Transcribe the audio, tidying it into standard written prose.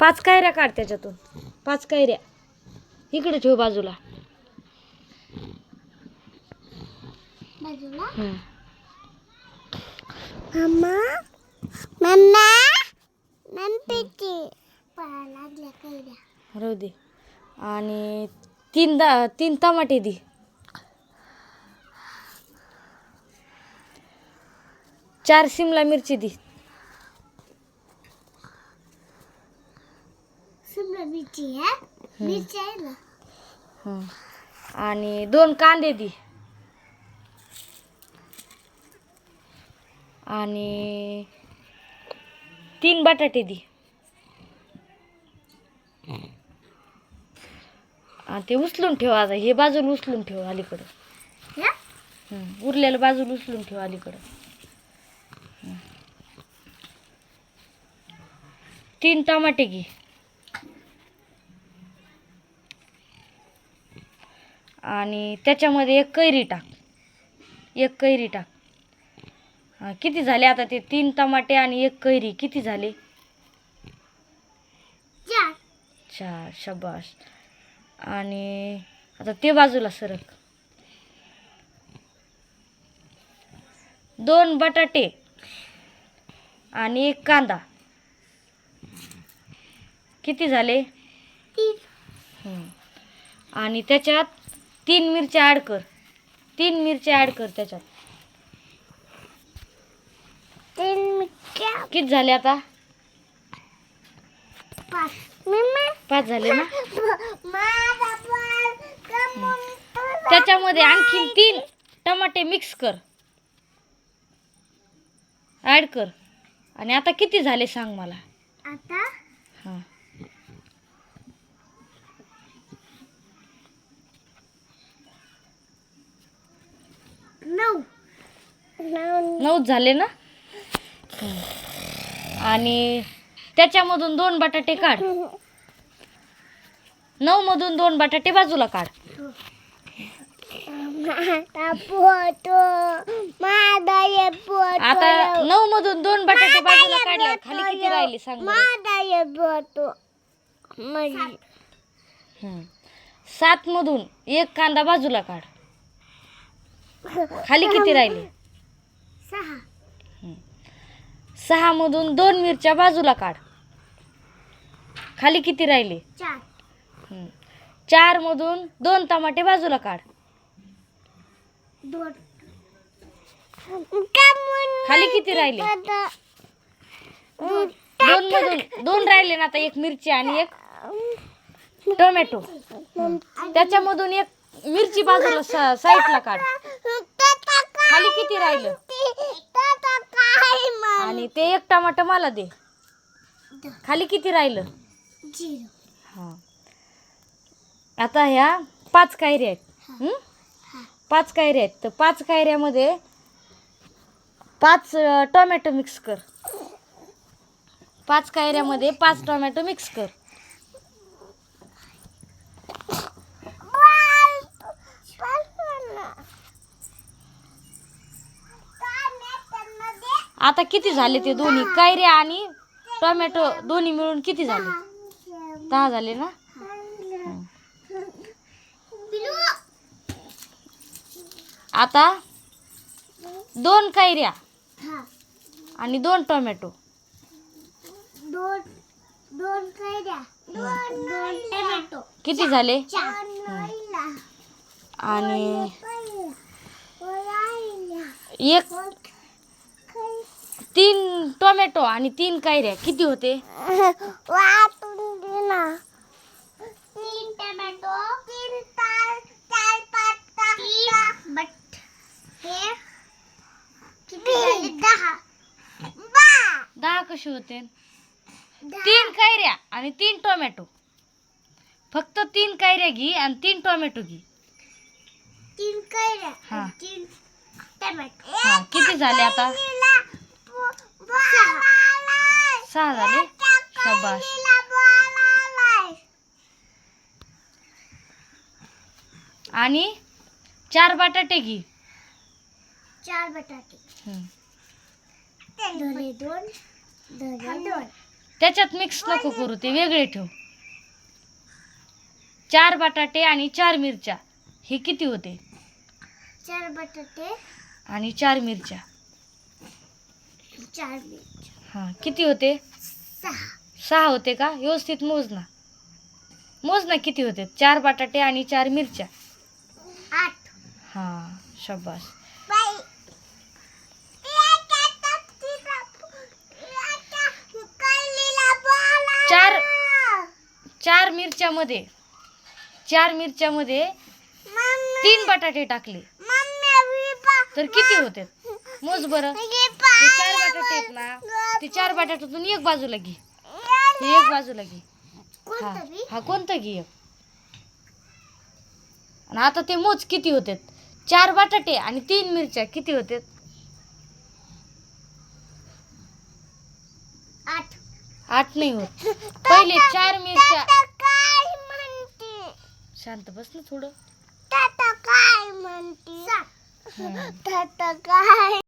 5 कैऱ्या काढ त्याच्यातून. 5 कैऱ्या इकडे ठेव बाजूला. मम्मा मम्मा राहू दे. आणि 3 टमाटे दे. 4 शिमला मिरची दे. शिमला मिरची आहे मिरची आहे ना. आणि 2 कांदे दे. आणि 3 बटाटे दे. ते उचलून ठेव. आता हे बाजूला उचलून ठेव अलीकडं. उरलेलं बाजूला उचलून ठेव अलीकडं. 3 टमाटे घे. आणि त्याच्यामध्ये 1 कैरी टाक. 1 कैरी टाक. किती झाले आता ते 3 टमाटे आणि 1 कैरी किती झाले? 4. शाबास. आणि आता ते बाजूला सरक. 2 बटाटे आणि 1 कांदा किती झाले? 3. आणि त्याच्यात 3 मिरच्या ॲड कर. 3 मिरच्या ॲड कर त्याच्यात. 3 मिरच्या किती झाले आता? 5 झाले ना. त्याच्यामध्ये आणखीन 3 टमाटे मिक्स कर. ॲड कर. आणि आता किती झाले सांग मला. आता 9 झाले ना. आणि त्याच्यामधून 2 बटाटे काढ. 9 मधून 2 बटाटे बाजूला काढ. आता 9 मधून 2 बटाटे बाजूला काढल्यावर खाली किती राहिले सांग बरं. 7 मधून 1 कांदा बाजूला काढ. खाली किती राहिले? 6 मधून 2 मिरच्या बाजूला काढ. खाली किती राहिले? 4 मधून 2 टमाटे बाजूला काढ. खाली किती राहिले? 2 मधून 2 राहिले ना. आता 1 मिरची आणि 1 टोमॅटो. त्याच्यामधून 1 मिरची बाजूला साईडला काढ. खाली किती राहिलं? आणि ते 1 टमाटर मला दे. खाली किती राहिलं? 0. आता ह्या 5 कैऱ्या आहेत. 5 कैऱ्या आहेत. तर 5 कैऱ्यामध्ये 5 टोमॅटो मिक्स कर. 5 कैऱ्यामध्ये 5 टोमॅटो मिक्स कर. आता किती झाले ते दोन्ही कैऱ्या आणि टोमॅटो दोन्ही मिळून किती झाले? 10 झाले ना. आता 2 कैऱ्या आणि 2 टोमॅटो. 2 कैऱ्या 2 टोमॅटो किती झाले? आणि 3 टोमॅटो आणि 3 कैऱ्या किती होते? 3 टोमॅटो 3 4 5 बट हे किती झाले? 10 कसे होते? 3 कैऱ्या आणि 3 टोमॅटो. फक्त 3 कैऱ्या घे आणि 3 टोमॅटो घे. 3 कैऱ्या 3 टोमॅटो. किती झाले आता? 6 झाले. शाबास. आणि 4 बटाटे घे. 4 बटाटे. 2 2 2 त्याच्यात मिक्स नको करू, ते वेगळे ठेव. 4 बटाटे आणि 4 मिरच्या हे किती होते? 4 बटाटे आणि 4 मिरच्या. 4 मिरच्या. हां, किती होते? 6. 6 होते का? व्यवस्थित मोज ना. मोज ना किती होते? 4 बटाटे आणि 4 मिरच्या. 8. हां, शाबास. बाई. चार मिरच्यामध्ये 3 बटाटे टाकले तर किती होते? मोज बरं. ते 4 बटाटे आहेत ना, ते 4 बटाट्यातून एक बाजूला घे, हे एक बाजूला घे. हा कोणतं घे एक. आणि आता ते मोज किती होते? 4 बटाटे आणि 3 मिरच्या किती होते? 8. 8 नाही होत. पहिले 4 मिरच्या. काय म्हणते? शांत बस ना थोडं. ताता काय म्हणते? हम्म. ताता काय